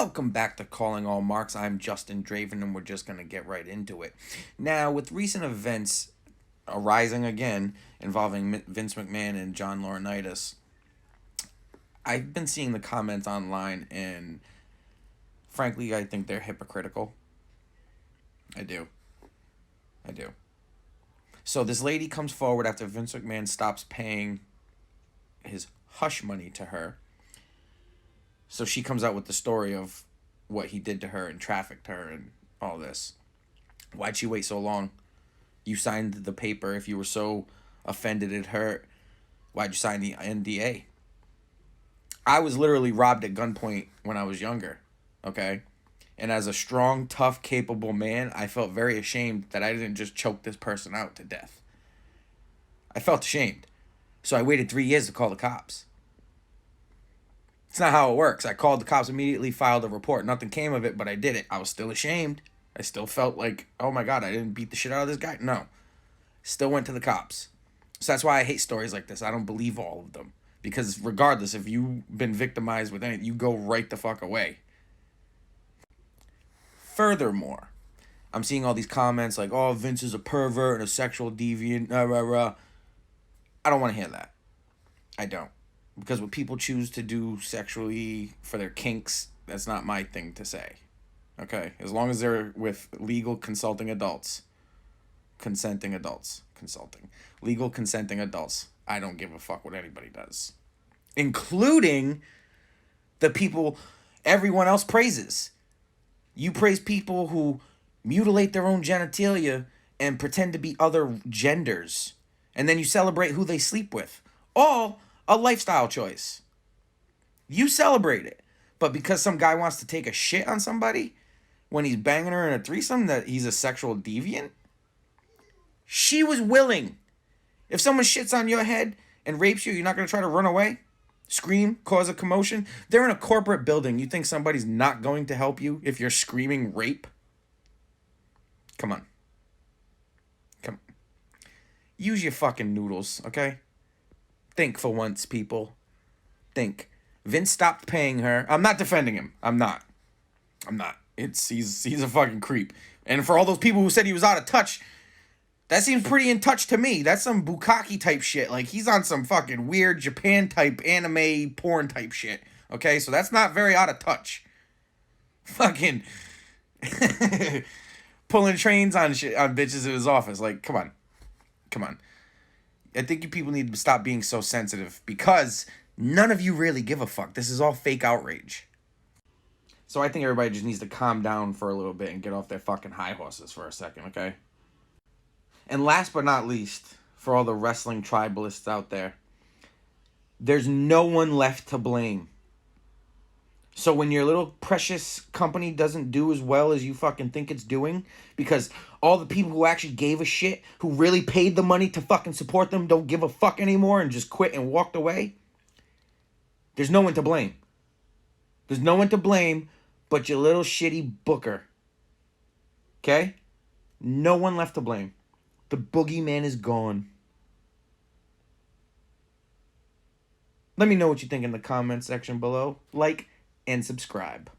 Welcome back to Calling All Marks. I'm Justin Draven, and we're just going to get right into it. Now, with recent events arising again involving Vince McMahon and John Laurinaitis, I've been seeing the comments online, and frankly, I think they're hypocritical. I do. So this lady comes forward after Vince McMahon stops paying his hush money to her. So she comes out with the story of what he did to her and trafficked her and all this. Why'd she wait so long? You signed the paper. If you were so offended it hurt, why'd you sign the NDA? I was literally robbed at gunpoint when I was younger, okay? And as a strong, tough, capable man, I felt very ashamed that I didn't just choke this person out to death. I felt ashamed. So I waited 3 years to call the cops. It's not how it works. I called the cops immediately, filed a report. Nothing came of it, but I did it. I was still ashamed. I still felt like, oh my God, I didn't beat the shit out of this guy. No. Still went to the cops. So that's why I hate stories like this. I don't believe all of them. Because regardless, if you've been victimized with anything, you go right the fuck away. Furthermore, I'm seeing all these comments like, oh, Vince is a pervert and a sexual deviant. I don't want to hear that. I don't. Because what people choose to do sexually for their kinks, that's not my thing to say. Okay? As long as they're with legal consenting adults, I don't give a fuck what anybody does. Including the people everyone else praises. You praise people who mutilate their own genitalia and pretend to be other genders. And then you celebrate who they sleep with. All a lifestyle choice. You celebrate it. But because some guy wants to take a shit on somebody when he's banging her in a threesome, that he's a sexual deviant? She was willing. If someone shits on your head and rapes you, you're not going to try to run away? Scream? Cause a commotion? They're in a corporate building. You think somebody's not going to help you if you're screaming rape? Come on. Use your fucking noodles, okay? Think for once, people. Think. Vince stopped paying her. I'm not defending him. I'm not. He's a fucking creep. And for all those people who said he was out of touch, that seems pretty in touch to me. That's some bukkake type shit. Like, he's on some fucking weird Japan type anime porn type shit. Okay? So that's not very out of touch. Fucking pulling trains on shit on bitches in his office. Like, come on. I think you people need to stop being so sensitive because none of you really give a fuck. This is all fake outrage. So I think everybody just needs to calm down for a little bit and get off their fucking high horses for a second, okay? And last but not least, for all the wrestling tribalists out there, there's no one left to blame. So when your little precious company doesn't do as well as you fucking think it's doing, because all the people who actually gave a shit, who really paid the money to fucking support them, don't give a fuck anymore and just quit and walked away, there's no one to blame. There's no one to blame but your little shitty booker. Okay? No one left to blame. The boogeyman is gone. Let me know what you think in the comment section below. Like and subscribe.